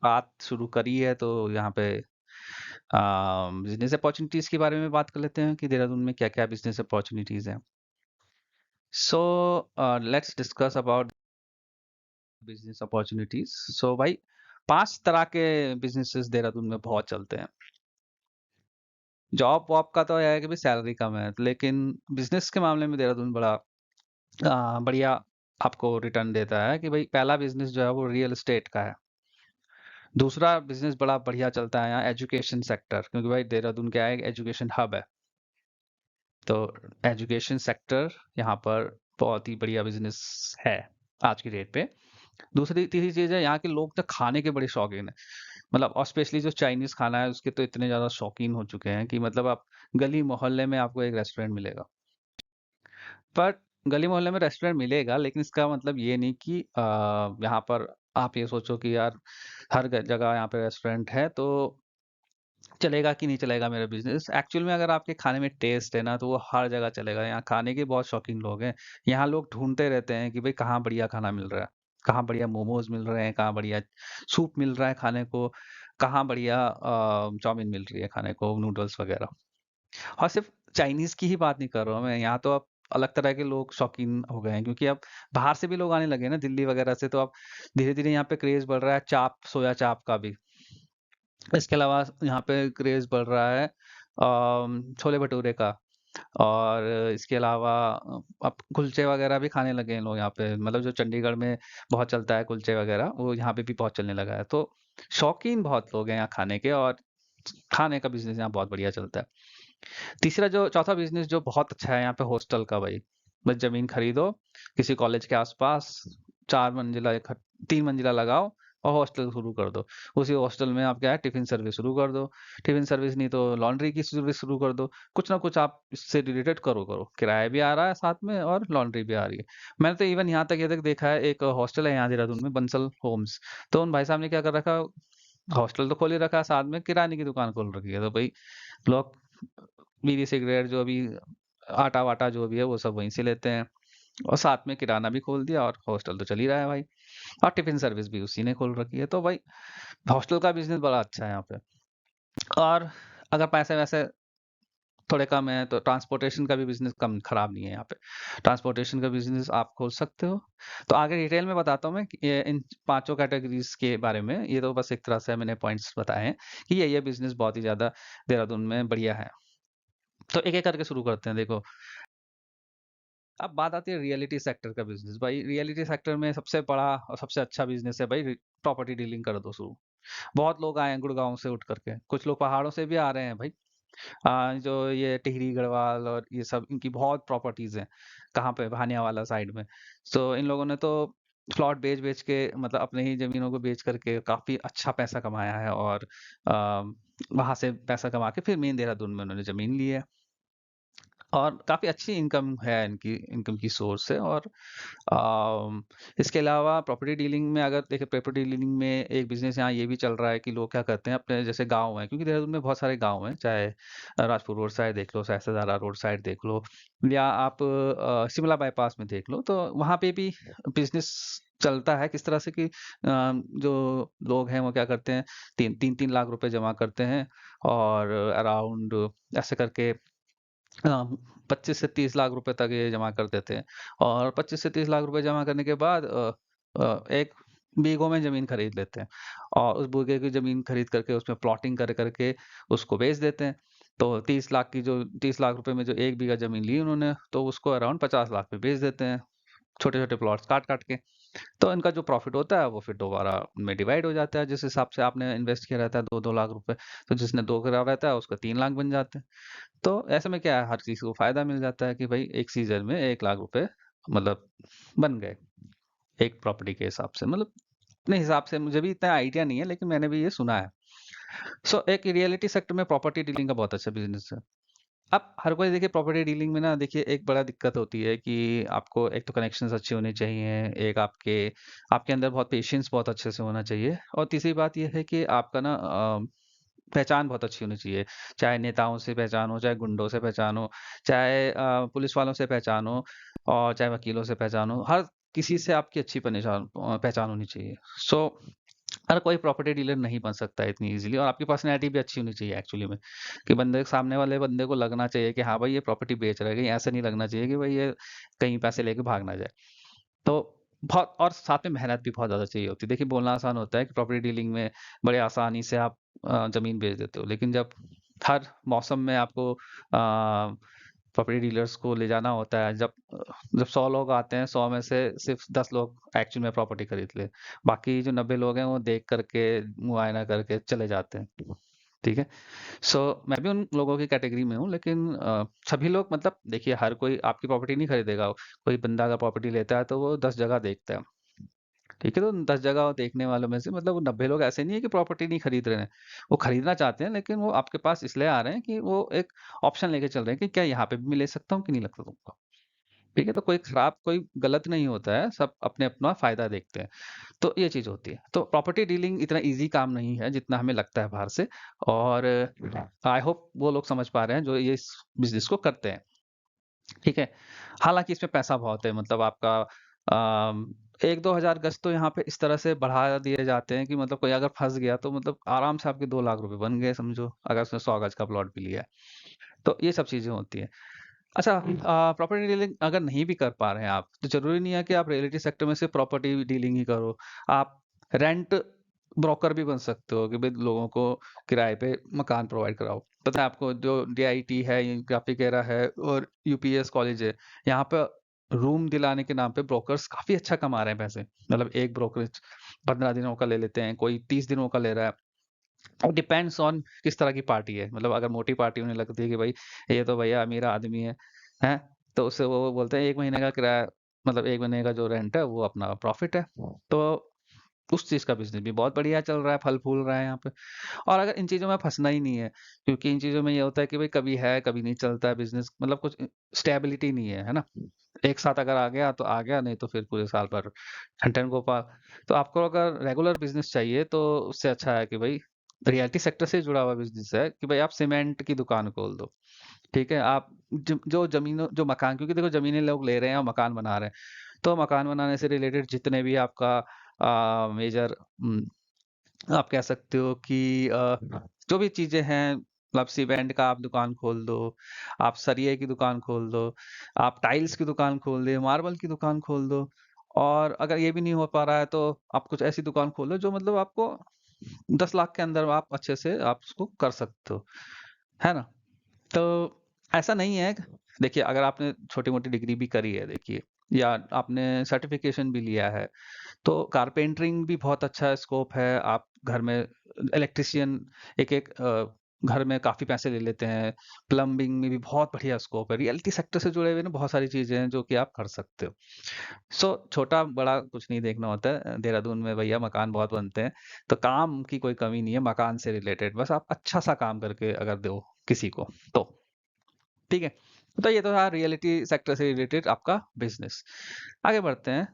बात शुरू करी है तो यहाँ पे बिजनेस अपॉर्चुनिटीज के बारे में बात कर लेते हैं कि देहरादून में क्या क्या बिजनेस अपॉर्चुनिटीज हैं। So let's discuss about business opportunities. So भाई, 5 तरह के बिजनेसेस देहरादून में बहुत चलते हैं। जॉब वॉब का तो यह है कि भाई सैलरी कम है, लेकिन बिजनेस के मामले में देहरादून बड़ा बढ़िया आपको रिटर्न देता है। कि भाई पहला बिजनेस जो है वो रियल एस्टेट का है। दूसरा बिजनेस बड़ा बढ़िया चलता है यहाँ, एजुकेशन सेक्टर, क्योंकि भाई देहरादून क्या है, एजुकेशन हब है। तो एजुकेशन सेक्टर यहाँ पर बहुत ही बढ़िया बिजनेस है आज की डेट पे। दूसरी तीसरी चीज है, यहाँ के लोग तो खाने के बड़े शौकीन है। मतलब और स्पेशली जो चाइनीज खाना है उसके तो इतने ज्यादा शौकीन हो चुके हैं कि मतलब आप गली मोहल्ले में आपको एक रेस्टोरेंट मिलेगा। पर गली मोहल्ले में रेस्टोरेंट मिलेगा, लेकिन इसका मतलब ये नहीं कि यहाँ पर आप ये सोचो कि यार हर जगह यहाँ पे रेस्टोरेंट है तो चलेगा कि नहीं चलेगा मेरा बिजनेस। एक्चुअल में अगर आपके खाने में टेस्ट है ना, तो वो हर जगह चलेगा। यहाँ खाने के बहुत शौकीन लोग हैं। यहाँ लोग ढूंढते रहते हैं कि भाई कहाँ बढ़िया खाना मिल रहा है, कहाँ बढ़िया मोमोज मिल रहे हैं, कहाँ बढ़िया सूप मिल रहा है खाने को, कहाँ बढ़िया चाउमीन मिल रही है खाने को, नूडल्स वगैरह। और सिर्फ चाइनीज की ही बात नहीं कर रहा हूँ मैं, यहाँ तो अब अलग तरह के लोग शौकीन हो गए हैं, क्योंकि अब बाहर से भी लोग आने लगे हैं ना, दिल्ली वगैरह से। तो अब धीरे धीरे यहाँ पे क्रेज बढ़ रहा है चाप, सोया चाप का भी। इसके अलावा यहाँ पे क्रेज बढ़ रहा है छोले भटूरे का। और इसके अलावा अब कुलचे वगैरह भी खाने लगे हैं लोग यहाँ पे। मतलब जो चंडीगढ़ में बहुत चलता है कुलचे वगैरह, वो यहाँ पे भी बहुत चलने लगा है। तो शौकीन बहुत लोग हैं यहाँ खाने के, और खाने का बिजनेस यहाँ बहुत बढ़िया चलता है। तीसरा जो चौथा बिजनेस जो बहुत अच्छा है यहाँ पे, हॉस्टल का भाई। बस जमीन खरीदो किसी कॉलेज के आसपास, 4 मंजिला 3 मंजिला लगाओ और हॉस्टल शुरू कर दो। उसी हॉस्टल में आप क्या है, टिफिन सर्विस शुरू कर दो। टिफिन सर्विस नहीं तो लॉन्ड्री की सर्विस शुरू कर दो। कुछ ना कुछ आप इससे रिलेटेड करो करो, किराया भी आ रहा है साथ में और लॉन्ड्री भी आ रही है। मैंने तो इवन यहाँ तक ये तक देखा है, एक हॉस्टल है यहाँ देहरादून में, बंसल होम्स। तो उन भाई साहब ने क्या कर रखा, हॉस्टल तो खोल ही रखा है, साथ में किराने की दुकान खोल रखी है। तो भाई लोग बीड़ी सिगरेट जो भी आटा वाटा जो भी है वो सब वहीं से लेते हैं, और साथ में किराना भी खोल दिया और हॉस्टल तो चल ही रहा है भाई। और टिफिन सर्विस भी उसी ने खोल रखी है। तो भाई हॉस्टल का बिजनेस बड़ा अच्छा है यहाँ पे। और अगर पैसे-वैसे थोड़े कम हैं तो ट्रांसपोर्टेशन का भी बिज़नेस कम खराब नहीं है यहाँ पे। ट्रांसपोर्टेशन का बिज़नेस आप खोल सकते हो। तो आगे डिटेल में बताता हूँ मैं कि ये इन पाँचों कैटेगरीज़ के बारे में। ये तो बस एक तरह से मैंने पॉइंट्स बताए हैं कि ये बिज़नेस बहुत ही ज़्यादा देहरादून में बढ़िया है। तो एक-एक करके शुरू करते हैं देखो। अब बात आती है रियलिटी सेक्टर का बिज़नेस। भाई रियलिटी सेक्टर में सबसे बड़ा और सबसे अच्छा बिज़नेस है भाई प्रॉपर्टी डीलिंग कर दो शुरू। बहुत लोग आए हैं गुड़गाँव से उठ कर के, कुछ लोग पहाड़ों से भी आ रहे हैं भाई। जो ये टिहरी गढ़वाल और ये सब इनकी बहुत प्रॉपर्टीज हैं। कहाँ पे भानियावाला साइड में। सो इन लोगों ने तो प्लॉट बेच-बेच के मतलब अपने ही जमीनों को बेच करके काफी अच्छा पैसा कमाया है और वहां से पैसा कमा के फिर मेन देहरादून में उन्होंने जमीन ली है और काफी अच्छी इनकम है इनकी इनकम की सोर्स है और इसके अलावा प्रॉपर्टी डीलिंग में अगर देखें प्रॉपर्टी डीलिंग में एक बिजनेस यहाँ ये भी चल रहा है कि लोग क्या करते हैं अपने जैसे गांव है क्योंकि देहरादून में बहुत सारे गांव हैं चाहे राजपुर रोड साइड देख लो सहस्त्रधारा रोड साइड देख लो या आप शिमला बाईपास में देख लो तो वहाँ पे भी बिजनेस चलता है किस तरह से कि जो लोग हैं वो क्या करते हैं तीन तीन लाख रुपए जमा करते हैं और अराउंड ऐसे करके 25 से 30 लाख रुपए तक ये जमा कर देते हैं और 25 से 30 लाख रुपए जमा करने के बाद एक बीघों में जमीन खरीद लेते हैं और उस बीघे की जमीन खरीद करके उसमें प्लॉटिंग कर करके उसको बेच देते हैं तो 30 लाख रुपए में जो एक बीघा जमीन ली उन्होंने तो उसको अराउंड 50 लाख पे बेच देते हैं छोटे छोटे प्लॉट्स काट काट के तो इनका जो प्रॉफिट होता है वो फिर दोबारा उनमें डिवाइड हो जाता है जिस हिसाब से आपने इन्वेस्ट किया रहता है 2-2 लाख रुपए तो जिसने 2 करा रहता है उसका 3 लाख बन जाते हैं तो ऐसे में क्या है हर चीज़ को फ़ायदा मिल जाता है कि भाई एक सीज़न में 1 लाख रुपए मतलब बन गए, एक प्रॉपर्टी के हिसाब से मतलब अपने हिसाब से मुझे भी इतना आइडिया नहीं है लेकिन मैंने भी ये सुना है। सो एक रियलिटी सेक्टर में प्रॉपर्टी डीलिंग का बहुत अच्छा बिज़नेस है। अब हर कोई देखिए प्रॉपर्टी डीलिंग में ना देखिए एक बड़ा दिक्कत होती है कि आपको एक तो कनेक्शंस अच्छे होने चाहिए, एक आपके आपके अंदर बहुत पेशेंस बहुत अच्छे से होना चाहिए और तीसरी बात ये है कि आपका ना पहचान बहुत अच्छी होनी चाहिए। चाहे नेताओं से पहचान हो, चाहे गुंडों से पहचान हो, चाहे पुलिस वालों से पहचान हो और चाहे वकीलों से पहचान हो, हर किसी से आपकी अच्छी पहचान होनी चाहिए। सो हर कोई प्रॉपर्टी डीलर नहीं बन सकता है इतनी ईज़िली और आपकी पर्सनैलिटी भी अच्छी होनी चाहिए एक्चुअली में, कि बंदे सामने वाले बंदे को लगना चाहिए कि हाँ भाई ये प्रॉपर्टी बेच रहा है, कहीं ऐसा नहीं लगना चाहिए कि भाई ये कहीं पैसे लेके भाग ना जाए। तो बहुत और साथ में मेहनत भी बहुत ज़्यादा चाहिए होती है। देखिए बोलना आसान होता है कि प्रॉपर्टी डीलिंग में बड़े आसानी से आप ज़मीन बेच देते हो, लेकिन जब हर मौसम में आपको प्रॉपर्टी डीलर्स को ले जाना होता है, जब 100 लोग आते हैं, 100 में से सिर्फ 10 लोग एक्चुअल में प्रॉपर्टी खरीद ले। बाकी जो 90 लोग हैं वो देख करके, मुआयना करके चले जाते हैं। ठीक है? सो मैं भी उन लोगों की कैटेगरी में हूँ लेकिन सभी लोग मतलब देखिए हर कोई आपकी प्रॉपर्टी नहीं खरीदेगा कोई बंदा अगर प्रॉपर्टी लेता है तो वो 10 जगह देखता है ठीक है तो 10 जगह देखने वालों में से मतलब वो 90 लोग ऐसे नहीं है कि प्रॉपर्टी नहीं खरीद रहे हैं वो खरीदना चाहते हैं लेकिन वो आपके पास इसलिए आ रहे हैं कि वो एक ऑप्शन लेके चल रहे हैं कि क्या यहाँ पे भी मैं ले सकता हूँ कि नहीं लग सकता ठीक है तो कोई खराब कोई गलत नहीं होता है सब अपने अपना फायदा देखते हैं तो ये चीज होती है तो प्रॉपर्टी डीलिंग इतना इजी काम नहीं है जितना हमें लगता है बाहर से और आई होप वो लोग समझ पा रहे हैं जो ये इस बिजनेस को करते हैं ठीक है हालांकि इसमें पैसा बहुत है मतलब आपका 1-2 हजार गज तो यहाँ पे इस तरह से बढ़ा दिए जाते हैं कि मतलब कोई अगर फंस गया तो मतलब आराम से आपके 2 लाख रुपए बन गए समझो अगर उसने 100 गज का प्लॉट भी लिया है तो ये सब चीजें होती है अच्छा प्रॉपर्टी डीलिंग अगर नहीं भी कर पा रहे हैं आप तो जरूरी नहीं है कि आप रियलिटी सेक्टर में सिर्फ प्रॉपर्टी डीलिंग ही करो आप रेंट ब्रोकर भी बन सकते हो कि भाई लोगों को किराए पे मकान प्रोवाइड कराओ पता है आपको जो डीआईटी है ग्राफिकेरा है और यूपीएस कॉलेज है यहाँ पे रूम दिलाने के नाम पे ब्रोकर्स काफी अच्छा कमा रहे हैं पैसे मतलब एक ब्रोकरेज 15 दिनों का ले लेते हैं कोई 30 दिनों का ले रहा है और डिपेंड्स ऑन किस तरह की पार्टी है मतलब अगर मोटी पार्टी उन्हें लगती है कि भाई ये तो भैया अमीर आदमी है हैं तो उससे वो बोलते हैं 1 महीने का किराया मतलब 1 महीने का जो रेंट है वो अपना प्रॉफिट है तो उस चीज का बिजनेस भी बहुत बढ़िया चल रहा है फल फूल रहा है यहाँ पे और अगर इन चीजों में फंसना ही नहीं है क्योंकि इन चीजों में ये होता है कि भाई कभी है कभी नहीं चलता है बिजनेस मतलब कुछ स्टेबिलिटी नहीं है है ना एक साथ अगर आ गया तो आ गया नहीं तो फिर पूरे साल भर ठन गोपाल तो आपको अगर रेगुलर बिजनेस चाहिए तो उससे अच्छा है कि भाई रियलिटी सेक्टर से जुड़ा हुआ बिजनेस है कि भाई आप सीमेंट की दुकान खोल दो ठीक है आप जो जमीनों जो मकान क्योंकि देखो जमीनें लोग ले रहे हैं और मकान बना रहे हैं तो मकान बनाने से रिलेटेड जितने भी आपका मेजर आप कह सकते हो कि जो भी चीज़ें हैं, मतलब सीमेंट का आप दुकान खोल दो, आप सरिये की दुकान खोल दो, आप टाइल्स की दुकान खोल दो, मार्बल की दुकान खोल दो। और अगर ये भी नहीं हो पा रहा है तो आप कुछ ऐसी दुकान खोल दो जो मतलब आपको 10 लाख के अंदर आप अच्छे से आप उसको कर सकते हो, है ना? तो ऐसा नहीं है। देखिए, अगर आपने छोटी-मोटी डिग्री भी करी है देखिए, या आपने सर्टिफ़िकेशन भी लिया है, तो कारपेंटरिंग भी बहुत अच्छा स्कोप है। आप घर में इलेक्ट्रीशियन एक-एक घर में काफ़ी पैसे ले लेते हैं। प्लम्बिंग में भी बहुत बढ़िया स्कोप है। रियलिटी सेक्टर से जुड़े हुए ना बहुत सारी चीज़ें हैं जो कि आप कर सकते हो। सो छोटा-बड़ा कुछ नहीं देखना होता है। देहरादून में भैया मकान बहुत बनते हैं, तो काम की कोई कमी नहीं है मकान से रिलेटेड। बस आप अच्छा-सा काम करके अगर दो किसी को, तो ठीक है। तो ये तो था रियलिटी सेक्टर से रिलेटेड आपका बिज़नेस। आगे बढ़ते हैं,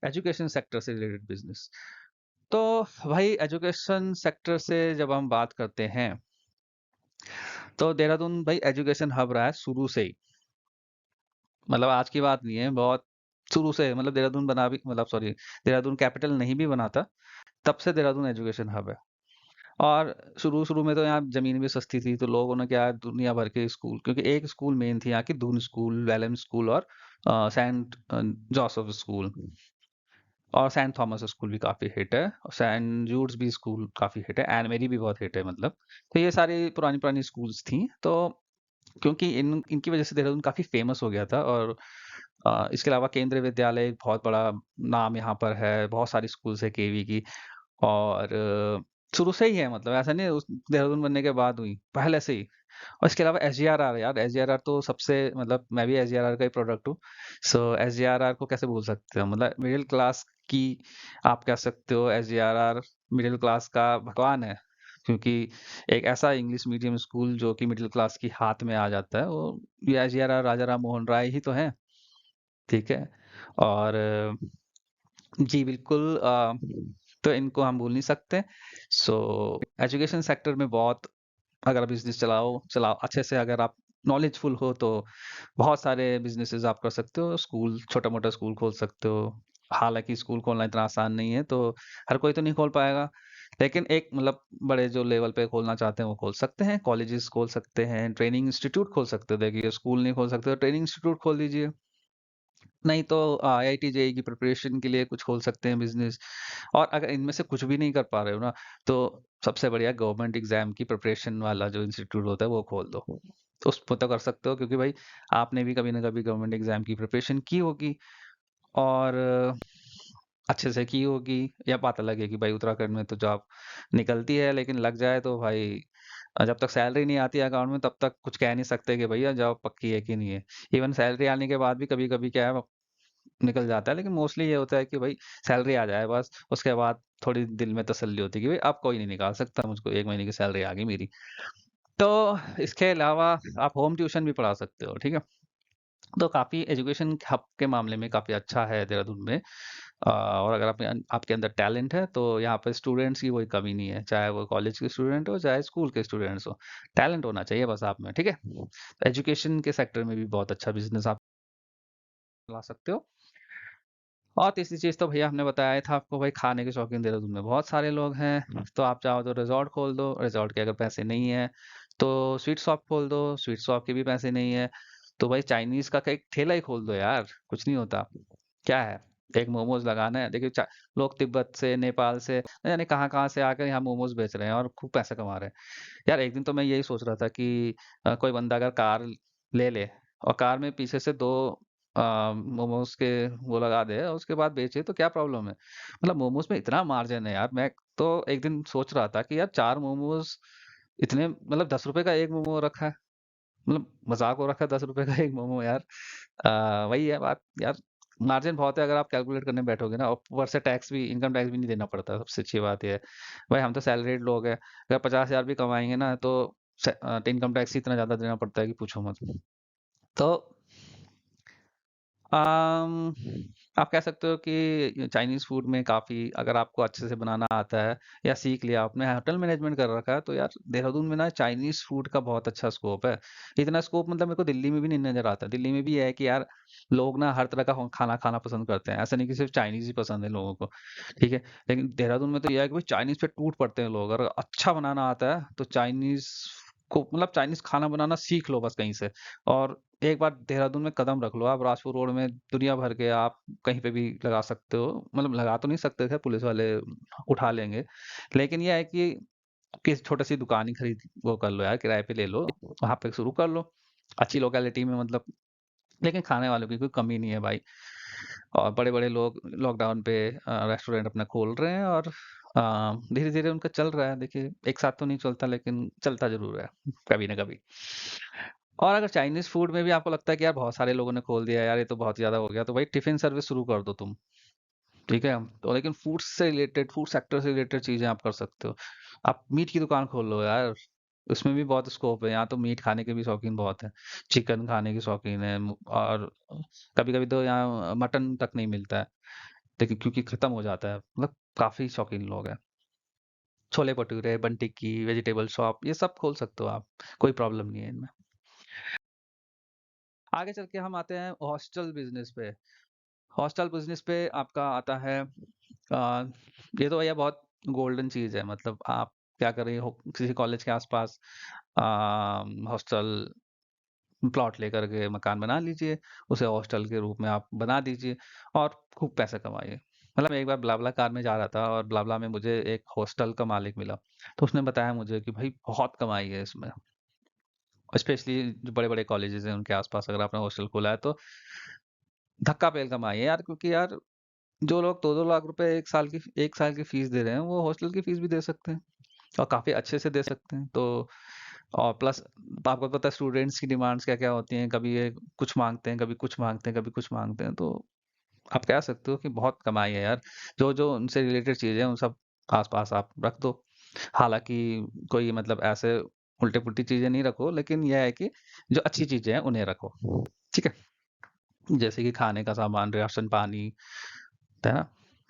एजुकेशन सेक्टर से रिलेटेड बिज़नेस। तो भाई एजुकेशन सेक्टर से जब हम बात करते हैं, तो देहरादून भाई एजुकेशन हब रहा है शुरू से ही। मतलब आज की बात नहीं है, बहुत शुरू से, मतलब देहरादून बना भी, मतलब सॉरी, देहरादून कैपिटल नहीं भी बना था, तब से देहरादून एजुकेशन हब है। और शुरू-शुरू में तो यहाँ ज़मीन भी सस्ती थी, तो लोगों ने क्या है, दुनिया भर के स्कूल, क्योंकि एक स्कूल मेन थी यहाँ की, दून स्कूल, वेलम स्कूल और सेंट जोसेफ स्कूल, और सेंट थॉमस स्कूल भी काफ़ी हिट है, और सेंट जूड्स भी स्कूल काफ़ी हिट है, एन मेरी भी बहुत हिट है मतलब। तो ये सारी पुरानी-पुरानी स्कूल्स थी, तो क्योंकि इन इनकी वजह से देहरादून काफ़ी फेमस हो गया था। और इसके अलावा केंद्रीय विद्यालय बहुत बड़ा नाम यहाँ पर है, बहुत सारी स्कूल्स है केवी की। और शुरू से ही है, मतलब ऐसा नहीं है उस देहरादून बनने के बाद हुई, पहले से ही। और इसके अलावा एसजीआरआर, यार एसजीआरआर तो सबसे, मतलब मैं भी एसजीआरआर का ही प्रोडक्ट हूँ। सो एसजीआरआर को कैसे भूल सकते हो, मतलब मिडिल क्लास की, आप कह सकते हो एसजीआरआर मिडिल क्लास का भगवान है। क्योंकि एक ऐसा इंग्लिश मीडियम स्कूल जो कि मिडिल क्लास की हाथ में आ जाता है, वो ये एसजीआरआर राजा राम मोहन राय ही तो है। ठीक है। और जी बिल्कुल, तो इनको हम भूल नहीं सकते। सो एजुकेशन सेक्टर में बहुत, अगर बिजनेस चलाओ चलाओ अच्छे से, अगर आप नॉलेजफुल हो, तो बहुत सारे बिजनेसेस आप कर सकते हो। स्कूल, छोटा मोटा स्कूल खोल सकते हो। हालांकि स्कूल खोलना इतना आसान नहीं है, तो हर कोई तो नहीं खोल पाएगा, लेकिन एक मतलब बड़े जो लेवल पे खोलना चाहते हैं वो खोल सकते हैं। कॉलेजेस खोल सकते हैं, ट्रेनिंग इंस्टीट्यूट खोल सकते हो। देखिए, स्कूल नहीं खोल सकते तो ट्रेनिंग इंस्टीट्यूट खोल दीजिए। नहीं तो आईआईटी जेई की प्रिपरेशन के लिए कुछ खोल सकते हैं बिजनेस। और अगर इनमें से कुछ भी नहीं कर पा रहे हो ना, तो सबसे बढ़िया गवर्नमेंट एग्जाम की प्रिपरेशन वाला जो इंस्टीट्यूट होता है वो खोल दो। तो उस पर तो कर सकते हो, क्योंकि भाई आपने भी कभी ना कभी गवर्नमेंट एग्जाम की प्रिपरेशन की होगी, और अच्छे से की होगी, या पता लगे कि भाई उत्तराखंड में तो जॉब निकलती है, लेकिन लग जाए तो भाई जब तक सैलरी नहीं आती है अकाउंट में तब तक कुछ कह नहीं सकते कि भैया जॉब पक्की है कि नहीं है। इवन सैलरी आने के बाद भी कभी कभी क्या है, निकल जाता है, लेकिन मोस्टली ये होता है कि भाई सैलरी आ जाए बस, उसके बाद थोड़ी दिल में तसल्ली होती है कि भाई अब कोई नहीं निकाल सकता मुझको, 1 महीने की सैलरी आ गई मेरी। तो इसके अलावा आप होम ट्यूशन भी पढ़ा सकते हो, ठीक है। तो काफ़ी एजुकेशन हब के मामले में काफ़ी अच्छा है देहरादून में। और अगर आपके अंदर टैलेंट है तो यहाँ पे स्टूडेंट्स की कोई कमी नहीं है, चाहे वो कॉलेज के स्टूडेंट हो चाहे स्कूल के स्टूडेंट्स हो। टैलेंट होना चाहिए बस आप में, ठीक है। एजुकेशन के सेक्टर में भी बहुत अच्छा बिजनेस आप चला सकते हो। और तीसरी चीज़ तो भैया हमने बताया ही था आपको, भाई खाने के शौकीन देहरादून में बहुत सारे लोग हैं, तो आप चाहो तो रिज़ॉर्ट खोल दो, रिज़ॉर्ट के अगर पैसे नहीं है, तो स्वीट शॉप खोल दो, स्वीट शॉप के भी पैसे नहीं है, तो भाई चाइनीज़ का एक ठेला ही खोल दो यार, कुछ नहीं होता। क्या है? एक मोमोज़ लगाना है, देखिए लोग तिब्बत से, नेपाल से, न जाने कहाँ-कहाँ से आकर यहाँ मोमोज़ बेच रहे हैं और खूब पैसा कमा रहे हैं। यार एक दिन तो मैं यही सोच रहा था कि कोई बंदा अगर कार ले ले और कार में पीछे से 2 मोमोज के वो लगा दे और उसके बाद बेचे, तो क्या प्रॉब्लम है। मतलब मोमोज में इतना मार्जिन है यार। मैं तो एक दिन सोच रहा था कि यार 4 मोमोज इतने, मतलब 10 रुपए का एक मोमो रखा है, मतलब मजाक हो रखा है, 10 रुपए का एक मोमो यार। वही है बात यार, मार्जिन बहुत है अगर आप कैलकुलेट करने बैठोगे ना, और ऊपर से टैक्स भी, इनकम टैक्स भी नहीं देना पड़ता, सबसे अच्छी बात ये है। भाई हम तो सैलरीड लोग हैं, अगर 50,000 भी कमाएंगे ना तो इनकम टैक्स ही इतना ज्यादा देना पड़ता है कि पूछो मत। तो अम, आप कह सकते हो कि चाइनीज़ फूड में काफ़ी, अगर आपको अच्छे से बनाना आता है या सीख लिया आपने, होटल मैनेजमेंट कर रखा है, तो यार देहरादून में ना चाइनीज़ फूड का बहुत अच्छा स्कोप है। इतना स्कोप मतलब मेरे को दिल्ली में भी नहीं नज़र आता। दिल्ली में भी ये है कि यार लोग ना हर तरह का खाना खाना पसंद करते हैं। ऐसा नहीं कि सिर्फ चाइनीज़ ही पसंद है लोगों को, ठीक है? लेकिन देहरादून में तो ये है कि भाई चाइनीज़ पे टूट पड़ते हैं लोग। अगर अच्छा बनाना आता है तो चाइनीज़ को मतलब चाइनीज़ खाना बनाना सीख लो बस कहीं से। और एक बार देहरादून में कदम रख लो आप, राजपुर रोड में दुनिया भर के आप कहीं पे भी लगा सकते हो। मतलब लगा तो नहीं सकते थे, पुलिस वाले उठा लेंगे। लेकिन ये है कि किसी छोटी सी दुकान ही खरीद वो कर लो यार, किराए पे ले लो, वहां पे शुरू कर लो अच्छी लोकेलिटी में, मतलब। लेकिन खाने वालों की कोई कमी नहीं है भाई। और बड़े बड़े लोग लॉकडाउन पे रेस्टोरेंट अपना खोल रहे हैं, और धीरे धीरे उनका चल रहा है। देखिए, एक साथ तो नहीं चलता, लेकिन चलता जरूर है कभी ना कभी। और अगर चाइनीज फूड में भी आपको लगता है कि यार बहुत सारे लोगों ने खोल दिया यार, ये तो बहुत ज्यादा हो गया, तो भाई टिफिन सर्विस शुरू कर दो तुम, ठीक है? तो लेकिन फूड से रिलेटेड, फूड सेक्टर से रिलेटेड चीजें आप कर सकते हो। आप मीट की दुकान खोल लो यार, उसमें भी बहुत स्कोप है। यहाँ तो मीट खाने के भी शौकीन बहुत है, चिकन खाने के शौकीन है, और कभी कभी तो यहाँ मटन तक नहीं मिलता है, लेकिन क्योंकि खत्म हो जाता है, मतलब काफी शौकीन लोग हैं। छोले भटूरे, बन टिक्की, वेजिटेबल शॉप, ये सब खोल सकते हो आप, कोई प्रॉब्लम नहीं है इनमें। आगे चल के हम आते हैं हॉस्टल बिजनेस पे। हॉस्टल बिजनेस पे आपका आता है, ये तो भैया बहुत गोल्डन चीज है। मतलब आप क्या कर रही हो, किसी कॉलेज के आसपास हॉस्टल प्लॉट लेकर के मकान बना लीजिए, उसे हॉस्टल के रूप में आप बना दीजिए, और खूब पैसे कमाइए। मतलब मैं एक बार ब्लाबला कार में जा रहा था, और ब्लाबला में मुझे एक हॉस्टल का मालिक मिला, तो उसने बताया मुझे कि भाई बहुत कमाई है इसमें, स्पेशली जो बड़े बड़े कॉलेजेस हैं उनके आसपास अगर आपने हॉस्टल खोला है तो धक्का पेल कमाई है यार। क्योंकि यार जो लोग 2-2 लाख रुपए एक साल की फीस दे रहे हैं, वो हॉस्टल की फीस भी दे सकते हैं, और काफी अच्छे से दे सकते हैं। तो और प्लस आपको पता है स्टूडेंट्स की डिमांड्स क्या क्या होती हैं, कभी ये कुछ मांगते हैं, कभी कुछ मांगते हैं, कभी कुछ मांगते हैं। तो आप कह सकते हो कि बहुत कमाई है यार। जो जो उनसे रिलेटेड चीजें हैं उन सब आसपास आप रख दो। हालांकि कोई मतलब ऐसे उल्टे पुल्टी चीजें नहीं रखो, लेकिन यह है कि जो अच्छी चीजें हैं उन्हें रखो, ठीक है? जैसे कि खाने का सामान, राशन पानी, है ना?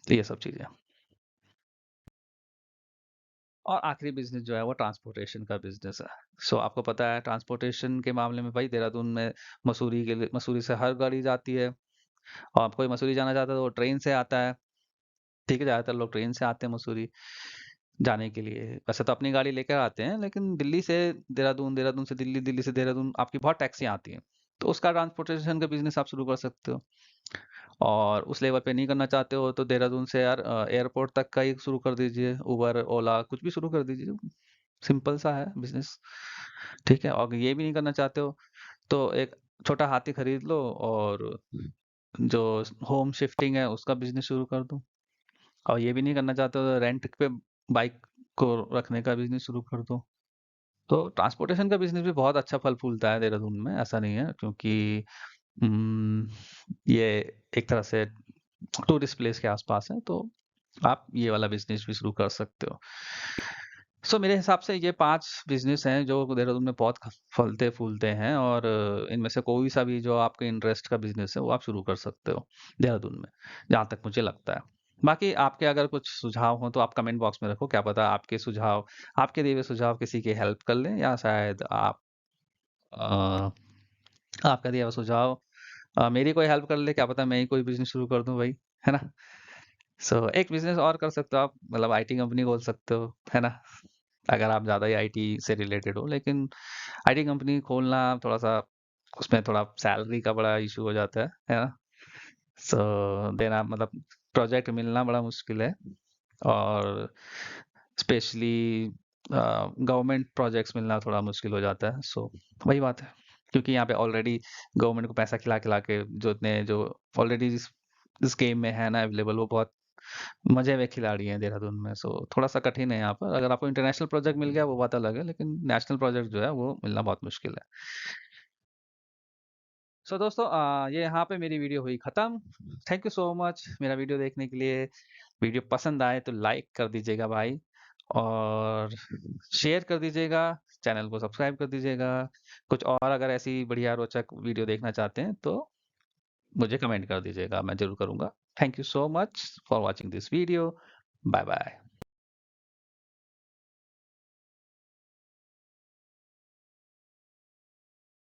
तो ये सब चीजें। और आखिरी बिजनेस जो है वो ट्रांसपोर्टेशन का बिजनेस है। सो आपको पता है ट्रांसपोर्टेशन के मामले में भाई देहरादून में मसूरी के लिए, मसूरी से हर गाड़ी जाती है, और आप कोई मसूरी जाना चाहता है तो वो ट्रेन से आता है, ठीक है? ज्यादातर लोग ट्रेन से आते हैं मसूरी जाने के लिए। वैसे तो अपनी गाड़ी लेकर आते हैं, लेकिन दिल्ली से देहरादून, देहरादून से दिल्ली, दिल्ली से देहरादून आपकी बहुत टैक्सियां आती हैं, तो उसका ट्रांसपोर्टेशन का बिजनेस आप शुरू कर सकते हो। और उस लेवल पे नहीं करना चाहते हो तो देहरादून से यार एयरपोर्ट तक का ही शुरू कर दीजिए, उबर ओला कुछ भी शुरू कर दीजिए। सिंपल सा है बिजनेस, ठीक है? और ये भी नहीं करना चाहते हो तो एक छोटा हाथी खरीद लो, और जो होम शिफ्टिंग है उसका बिजनेस शुरू कर दो। और ये भी नहीं करना चाहते हो तो रेंट पे बाइक को रखने का बिजनेस शुरू कर दो। तो ट्रांसपोर्टेशन का बिजनेस भी बहुत अच्छा फल फूलता है देहरादून में, ऐसा नहीं है। क्योंकि ये एक तरह से टूरिस्ट प्लेस के आसपास है, तो आप ये वाला बिजनेस भी शुरू कर सकते हो। सो मेरे हिसाब से ये 5 बिजनेस हैं जो देहरादून में बहुत फलते फूलते हैं, और इनमें से कोई सा भी जो आपके इंटरेस्ट का बिजनेस है वो आप शुरू कर सकते हो देहरादून में, जहाँ तक मुझे लगता है। बाकी आपके अगर कुछ सुझाव हो तो आप कमेंट बॉक्स में रखो, क्या पता आपके सुझाव, आपके दिए हुए सुझाव किसी की हेल्प कर लें, या शायद आप अ, आपका दिया हुआ सुझाव मेरी कोई हेल्प कर ले, क्या पता मैं ही कोई बिजनेस शुरू कर दूं भाई, है ना? सो एक बिजनेस और कर सकते हो आप, मतलब आईटी कंपनी खोल सकते हो, है ना? अगर आप ज्यादा ही आईटी से रिलेटेड हो। लेकिन आईटी कंपनी खोलना थोड़ा सा, उसमें थोड़ा सैलरी का बड़ा इशू हो जाता है ना? सो देना मतलब प्रोजेक्ट मिलना बड़ा मुश्किल है, और स्पेशली गवर्नमेंट प्रोजेक्ट्स मिलना थोड़ा मुश्किल हो जाता है। सो वही बात है, क्योंकि यहाँ पे ऑलरेडी गवर्नमेंट को पैसा खिला खिला के जो इतने जो ऑलरेडी इस गेम में है ना अवेलेबल, वो बहुत मजे में खिलाड़ी हैं देहरादून में। सो थोड़ा सा कठिन है यहाँ पर। अगर आपको इंटरनेशनल प्रोजेक्ट मिल गया वो बात अलग है, लेकिन नेशनल प्रोजेक्ट जो है वो मिलना बहुत मुश्किल है। सो दोस्तों, ये यहाँ पे मेरी वीडियो हुई खत्म। थैंक यू सो मच मेरा वीडियो देखने के लिए। वीडियो पसंद आए तो लाइक कर दीजिएगा भाई, और शेयर कर दीजिएगा, चैनल को सब्सक्राइब कर दीजिएगा। कुछ और अगर ऐसी बढ़िया रोचक वीडियो देखना चाहते हैं तो मुझे कमेंट कर दीजिएगा, मैं ज़रूर करूँगा। Thank you so much for watching this video. Bye bye.